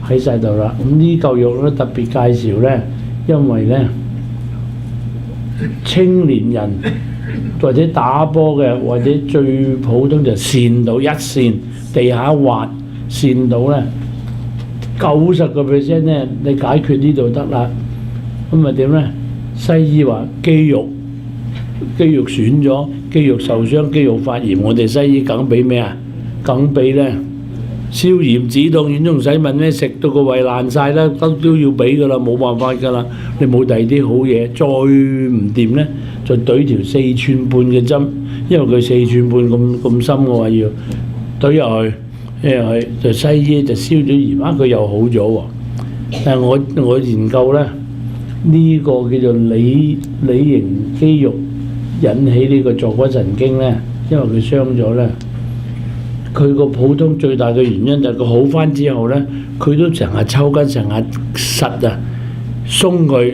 喺晒度啦。咁呢嚿肉咧特別介紹咧，因為咧青年人或者打波嘅，或者最普通就跣到一跣地下滑跣到咧90%咧，你解決呢度得啦。咁咪點咧？西醫話肌肉損咗，肌肉受傷，肌肉發炎，我哋西醫梗俾咩啊？梗俾咧消炎止痛丸，仲使問咩？食到個胃爛晒啦，都要俾噶啦，冇辦法噶啦。你冇第二啲好嘢，再唔掂咧，就懟條4寸半嘅針，因為佢4寸半咁深嘅話要懟入去，就西醫就消咗炎，佢又好咗喎。但係我研究咧，呢個叫做梨形肌肉引起呢個坐骨神經咧，因為佢傷咗咧。佢個普通最大嘅原因就係佢好返之後咧，佢都成日抽筋，成日實啊鬆佢。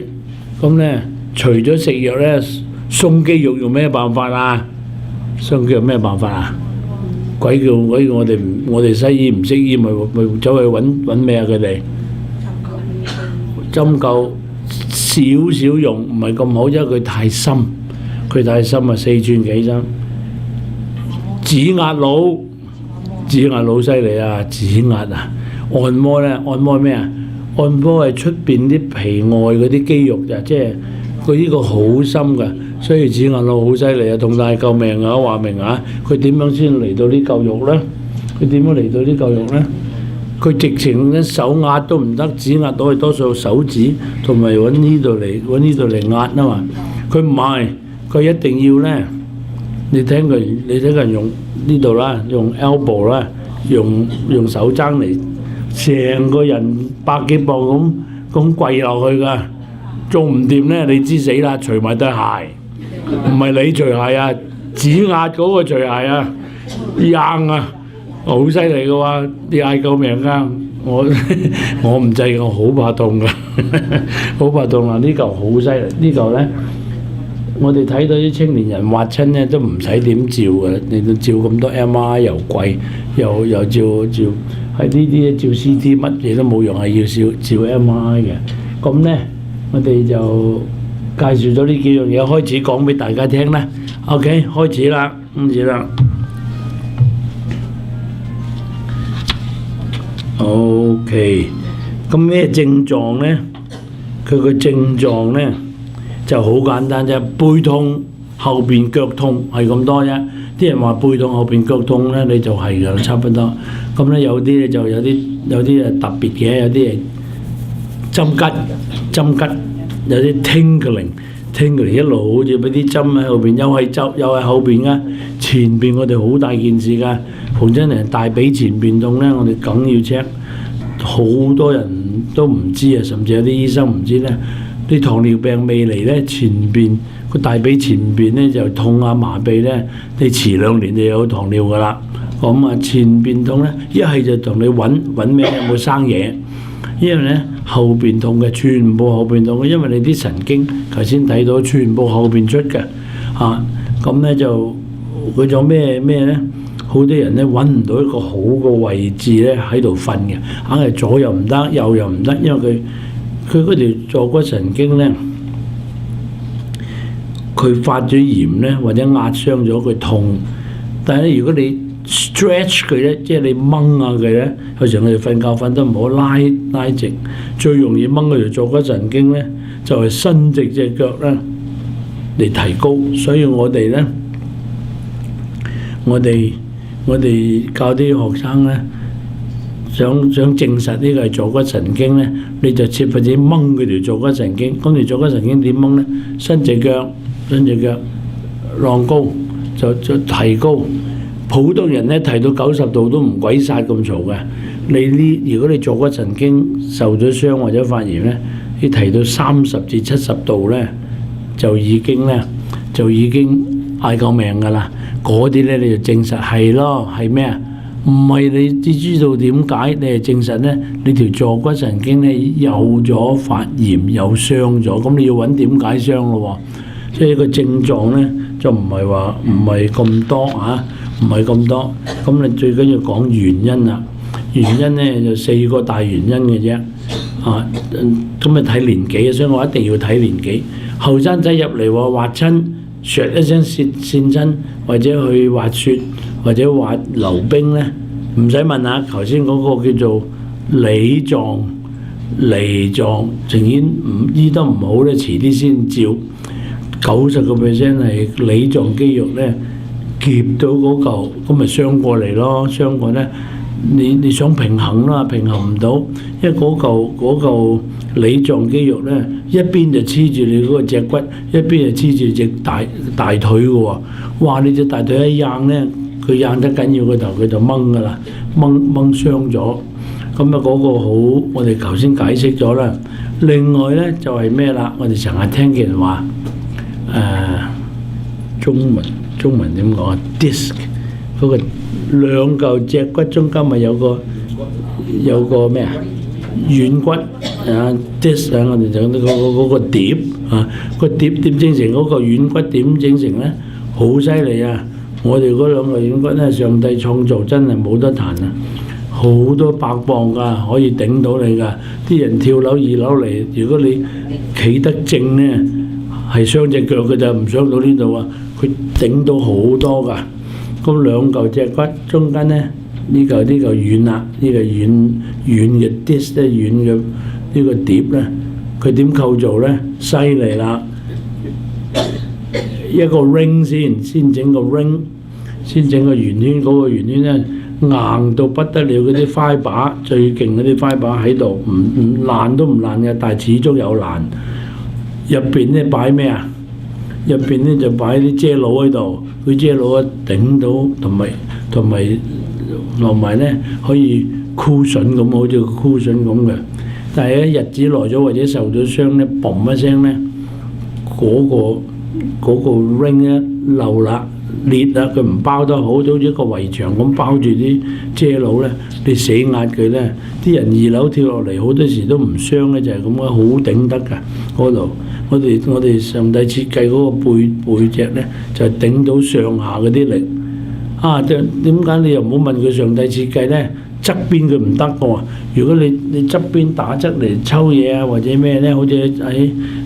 咁咧，除咗食藥咧，鬆肌肉用咩辦法啊？鬆肌肉咩辦法啊？鬼叫我哋西醫唔識醫，咪走去揾咩啊？佢哋針灸少用，唔係咁好，因為佢太深啊，4寸幾針。指壓佬犀利啊！指壓啊，按摩咧，按摩咩啊？按摩係出邊啲皮外嗰啲肌肉咋，即係佢呢個好深㗎，所以指壓佬好犀利啊，同大救命啊！話明啊，佢點樣先嚟到呢嚿肉咧？佢點樣嚟到呢嚿肉咧？佢直情咧手壓都唔得，指壓到係多數手指同埋揾呢度嚟壓啊嘛。佢唔係，佢一定要咧。你睇佢用呢度啦，用 elbow 啦，用手踭嚟，成個人百幾磅咁跪落去㗎。做唔掂咧，你知死啦，除埋對鞋。唔係你除鞋啊，指壓嗰個除鞋啊，硬啊，好犀利嘅喎，你嗌救命㗎！我唔制，我好怕痛㗎，好怕痛啊！呢嚿好犀利，呢嚿咧，我哋睇到啲青年人滑親咧都唔使點照嘅，你都照咁多 MRI 又貴，又照係呢啲照 CT 乜嘢都冇用，係要照 MRI 嘅。咁咧，我哋就介紹咗呢幾樣嘢，開始講俾大家聽啦。OK， 開始啦。OK， 咁咩症狀咧？佢個症狀咧就好簡單啫，背痛、後邊腳痛係咁多啫。啲人話背痛、後邊腳痛咧，你就係㗎啦，差不多。咁咧有啲咧就有啲係特別嘅，有啲係針吉。有啲 tingling 一路好似俾啲針喺後邊，又係後邊㗎，前邊我哋好大件事㗎。逢親人大髀前邊痛咧，我哋梗要 check。好多人都唔知啊，甚至有啲醫生唔知咧。啲糖尿病未嚟咧，前邊個大髀前邊咧就痛啊麻痹咧，你遲2年就有糖尿㗎啦。咁啊前邊痛咧，一係就同你揾咩有冇生嘢。因為咧後邊痛嘅，全部後邊痛嘅，因為你啲神經頭先睇到全部後邊出嘅，咁咧就佢仲咩咧？好多人咧揾唔到一個好嘅位置咧喺度瞓嘅，硬係左又唔得，右又唔得，因為佢嗰條坐骨神經咧，佢發咗炎咧，或者壓傷咗佢痛，但係咧如果你stretch 佢咧，即係你掹下佢咧，有時我哋瞓覺瞓得唔好，拉直，最容易掹嗰條坐骨神經咧，就係伸直隻腳咧嚟提高。所以我哋咧，我哋教啲學生咧，想證實呢個係坐骨神經咧，你就設法子掹佢條坐骨神經。咁條坐骨神經點掹咧？伸隻腳，浪高就提高。普通人咧提到90度都唔鬼殺咁嘈嘅。如果你坐骨神經受咗傷或者發炎咧，你提到30至70度咧，就已經嗌救命㗎啦。嗰啲咧你就證實係咯，係咩啊？唔係你只知道點解，你係證實咧，你條坐骨神經咧有咗發炎，有傷咗，咁你要揾點解傷咯喎。所以個症狀咧就唔係咁多啊。唔係咁多，咁你最緊要講原因啦。原因咧就4個大原因嘅啫。咁咪睇年紀，所以我一定要睇年紀。後生仔入嚟話滑親，唰一聲跣親，或者去滑雪，或者滑溜冰咧，唔使問下。頭先嗰個叫做梨狀，情願醫得唔好咧，遲啲先照。90% 係梨狀肌肉咧。夾到嗰嚿，咁咪傷過嚟咯。傷過咧，你想平衡啦，平衡唔到，因為嗰嚿梨狀肌肉咧，一邊就黐住你嗰個脊骨，一邊就黐住隻大腿嘅喎。哇！你隻大腿一硬咧，佢硬得緊要個頭，佢就掹㗎啦，掹傷咗。咁啊嗰個好，我哋頭先解釋咗啦。另外咧就係咩啦？我哋成日聽見人話中文點講啊 ？disc 嗰個兩嚿脊骨中間咪有個咩啊？軟骨啊 disc 啊，我哋就嗰個碟啊，個碟點整成嗰個軟骨點整成咧？好犀利啊！我哋嗰兩個軟骨咧，上帝創造真係冇得彈啊！好多百磅㗎，可以頂到你㗎。啲人跳樓2樓嚟，如果你企得正咧，係傷隻腳嘅就唔傷到呢度啊！佢整到好多㗎，咁2嚿脊骨中間咧，呢嚿軟啦，呢個軟嘅 disc 咧，軟嘅呢個碟咧，佢點構造咧？犀利啦！一個 ring 先整個 ring， 先整個圓圈，嗰個圓圈咧硬到不得了，嗰啲 fibre 最勁嗰啲 fibre 喺度，唔爛都唔爛嘅，但係始終有爛。入邊咧擺咩啊？入邊咧就擺啲遮佬喺度，佢遮佬頂到，同埋咧可以 cushion 咁，好似個 cushion 咁嘅。但係咧日子耐咗或者受咗傷咧，嘣一聲咧，嗰個 ring 咧漏啦裂啦，佢唔包得好，好似一個圍牆咁包住啲遮佬咧，你死壓佢咧，啲人2樓跳落嚟好多時都唔傷咧，就係咁樣好頂得㗎嗰度。我哋上帝設計嗰個背脊咧，就係頂到上下嗰啲力。點解你又唔好問佢上帝設計咧？側邊佢唔得嘅喎。如果你側邊打側嚟抽嘢啊，或者咩咧，好似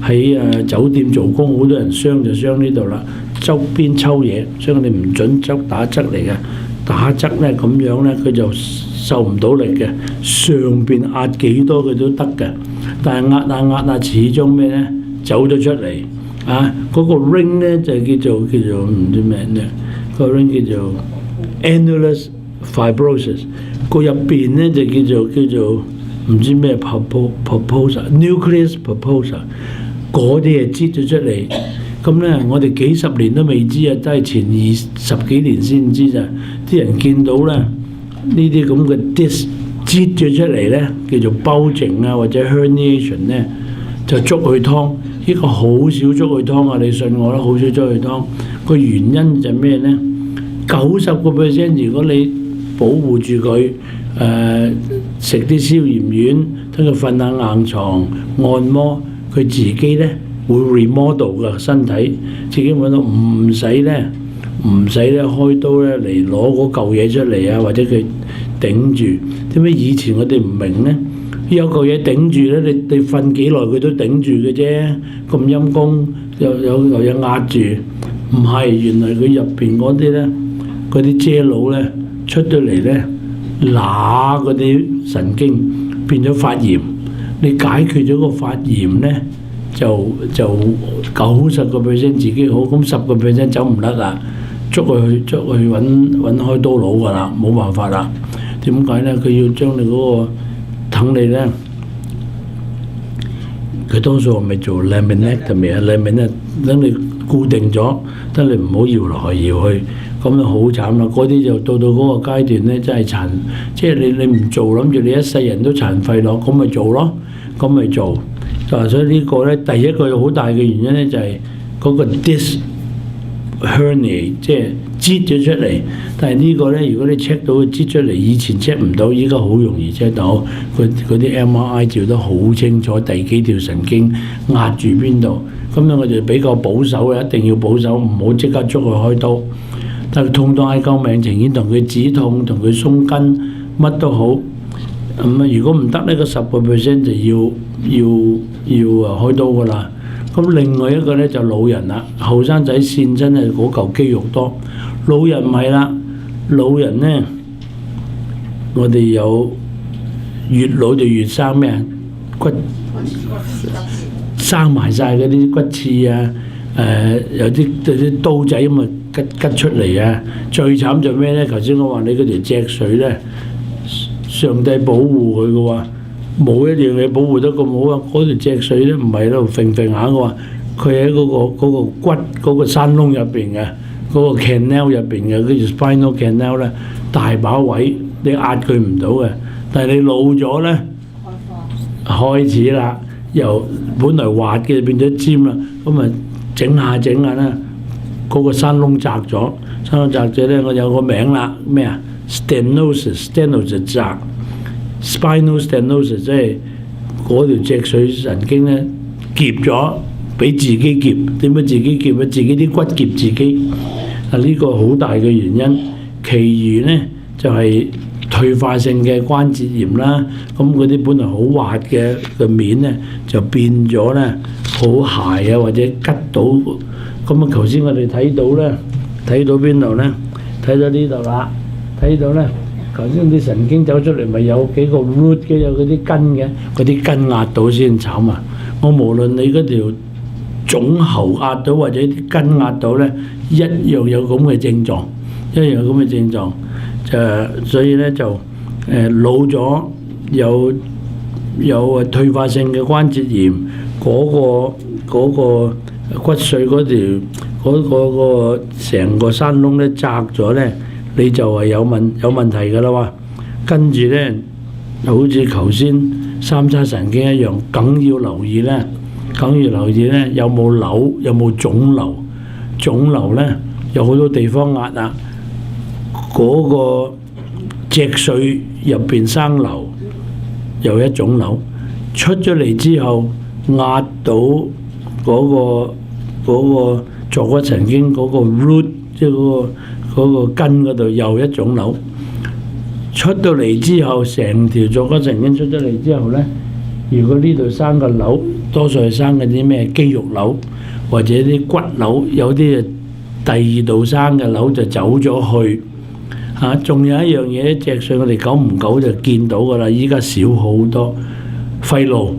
喺酒店做工，好多人傷就傷呢度啦。周邊抽嘢，所以我哋唔準打側嚟嘅。打側咧咁樣咧，佢就受唔到力嘅。上邊壓幾多佢都得嘅，但係壓下始終咩咧？走咗出嚟嗰個 ring 咧就叫做唔知咩咧，個 ring 叫做 annulus fibrosus， 個入邊咧就叫做唔知咩 nucleus pulposa， 嗰啲係擠咗出嚟。咁咧我哋幾十年都未知啊，都係前20幾年先知咋。啲人見到咧呢啲咁嘅 disc 擠咗出嚟咧，叫做 bulging 啊或者 herniation 咧，就捉去湯。呢個好少捉去湯啊！你信我啦，好少捉去湯。個原因就係咩咧？90%如果你保護住佢，食啲消炎丸，等佢瞓下硬床，按摩，佢自己咧會 remodel 嘅身體，自己揾到唔使咧開刀咧嚟攞嗰嚿嘢出嚟啊，或者佢頂住。點解以前我哋唔明咧？有嚿嘢頂住咧，你瞓幾耐佢都頂住嘅啫。咁陰功有嚿嘢壓住，唔係，原來佢入邊嗰啲咧，嗰啲遮佬咧出咗嚟咧，揦嗰啲神經變咗發炎。你解決咗個發炎咧，就90%自己好，咁10%走唔甩啦，捉去揾開刀佬㗎啦，冇辦法啦。點解咧？佢要將你嗰個等你咧，佢多數係咪做 laminectomy 啊 ？laminectomy 等你固定咗，等你唔好搖來搖去，咁就好慘啦。嗰啲就到嗰個階段咧，真係殘，即係你唔做，諗住你一世人都殘廢咯，咁咪做咯，咁咪做。所以呢個咧，第一個好大嘅原因咧，就係嗰個 disc hernia， 即係擠咗出嚟。但係呢個咧，如果你 check 到佢擠出嚟，以前 check 唔到，依家好容易 check 到。嗰啲 MRI 照得好清楚，第幾條神經壓住邊度。咁樣我就比較保守嘅，一定要保守，唔好即刻捉佢開刀。但係痛到嗌救命，情願同佢止痛，同佢鬆筋，乜都好。如果唔得呢個10%就要開刀㗎啦。咁另外一個咧就老人啦，後生仔線真係嗰嚿肌肉多，老人唔係啦。老人咧，我哋有越老就越生咩啊？骨生埋晒嗰啲骨刺啊！有啲刀仔咁啊吉出嚟啊！最慘就咩咧？頭先我話你嗰條脊髓咧，上帝保護佢嘅喎，冇一樣嘢保護得咁好啊！嗰條脊髓咧唔係喺度揈揈下嘅喎，佢喺嗰個骨嗰個山窿入邊嘅。嗰個 canal 入邊嘅嗰條 spinal canal 咧，大把位你壓佢唔到嘅，但係你老咗咧，開始啦，由本來滑嘅變咗尖啦，咁啊整下啦，嗰個山窿窄咗，山窿窄咗咧，我有個名啦，咩啊 stenosis 窄 ，spinal stenosis 即係嗰條脊髓神經咧夾咗，俾自己夾，點解自己夾啊？自己啲骨夾自己。呢個好大嘅原因，其餘呢就係退化性嘅關節炎啦。咁嗰啲本來好滑嘅面呢，就變咗呢好鞋啊，或者吉到。咁啊，頭先我哋睇到呢，睇到邊度呢？睇到呢度啦，睇到呢，頭先啲神經走出嚟，咪有幾個 root 嘅，有嗰啲根嘅，嗰啲根壓到先慘啊！我無論你嗰條腫喉壓到或者啲筋壓到咧，一樣有咁嘅症狀，一樣有咁嘅症狀。所以咧就老咗有退化性嘅關節炎，嗰個骨髓嗰條嗰個成個山窿咧窄咗咧，你就係有問題㗎啦喎。跟住咧，好似頭先三叉神經一樣，梗要留意咧，有冇瘤，有冇腫瘤。腫瘤咧有好多地方壓啊，嗰個脊髓入邊生瘤，有一腫瘤出咗嚟之後，壓到嗰個坐骨神經嗰個 root， 即係嗰個根嗰度又一腫瘤。出到嚟之後，成條坐骨神經出咗嚟之後咧，如果呢度生個瘤，多數係生嗰啲咩肌肉瘤或者啲骨瘤，有啲第二度生嘅瘤就走咗去嚇。仲有一樣嘢，脊髓我哋久唔久就見到㗎啦，依家少好多。肺癆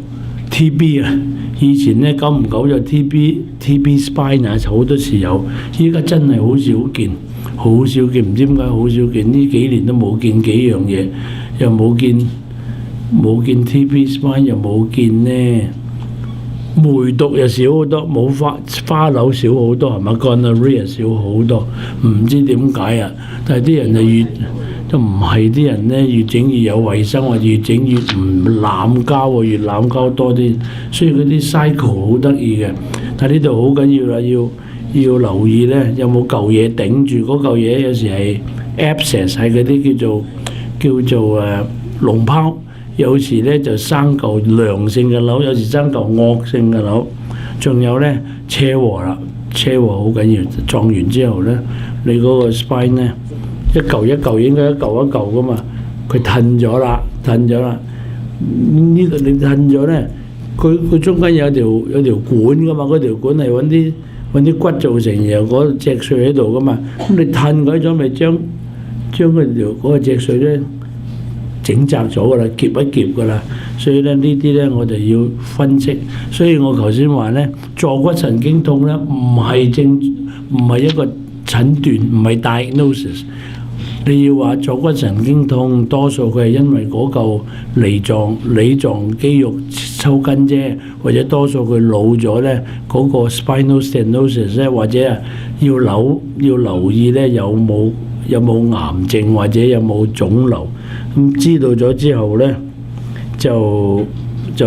TB 啊，以前咧久唔久就 TB spine 啊，好多時有，依家真係好少見。好少見，唔知點解好少見，呢幾年都冇見幾樣嘢，又冇見 TB spine， 又冇見呢梅毒又少好多，冇花柳少好多係嘛，gonorrhea少好多，唔知點解啊！但係啲人就唔係啲人咧，越整越有衞生，或者越整越唔濫交喎，越濫交多啲，所以嗰啲 cycle 好得意嘅。但係呢度好緊要啦，要留意咧，有冇嚿嘢頂住嗰嚿嘢？有時係 abscess， 係嗰啲叫做膿泡，有時咧就生嚿良性嘅瘤，有時生嚿惡性嘅瘤。仲有咧車禍啦，車禍好緊要，撞完之後咧，你嗰個 spine 咧一嚿一嚿應該一嚿一嚿噶嘛，佢褪咗啦，呢度你褪咗咧，佢中間有條管噶嘛，嗰條管係揾啲骨造成，然後嗰脊髓喺度噶嘛，咁你褪改咗咪將嗰個脊髓咧整窄咗噶啦，夾一夾噶啦，所以咧呢啲咧我哋要分析。所以我頭先話咧，坐骨神經痛咧唔係一個診斷，唔係 diagnosis。你要話坐骨神經痛，多數佢係因為嗰嚿梨狀肌肉抽筋啫，或者多數佢老咗咧，嗰個 spinal stenosis 咧，或者啊要留意咧有冇癌症或者有冇腫瘤。咁知道咗之後咧，就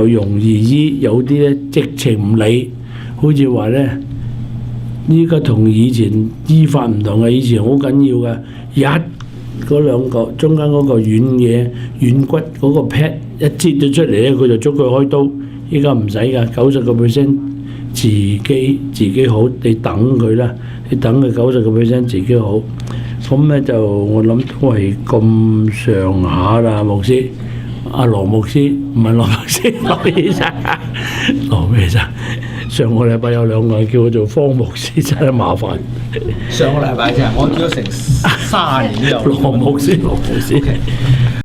容易醫。有啲咧直情唔理，好似話咧，依家同以前醫法唔同嘅，以前好緊要嘅，嗰兩個中間嗰個軟骨嗰個 pad 一擠咗出嚟咧，佢就捉佢開刀。依家唔使㗎，90% 自己好，你等佢啦，你等佢90% 自己好。咁咧就我諗都係咁上下啦，牧師。阿羅牧師唔係羅牧師，羅醫生，羅咩生？上個禮拜有兩個人叫我做方牧師，真係麻煩。上個禮拜啫，我叫咗成30年都有。羅牧師。Okay.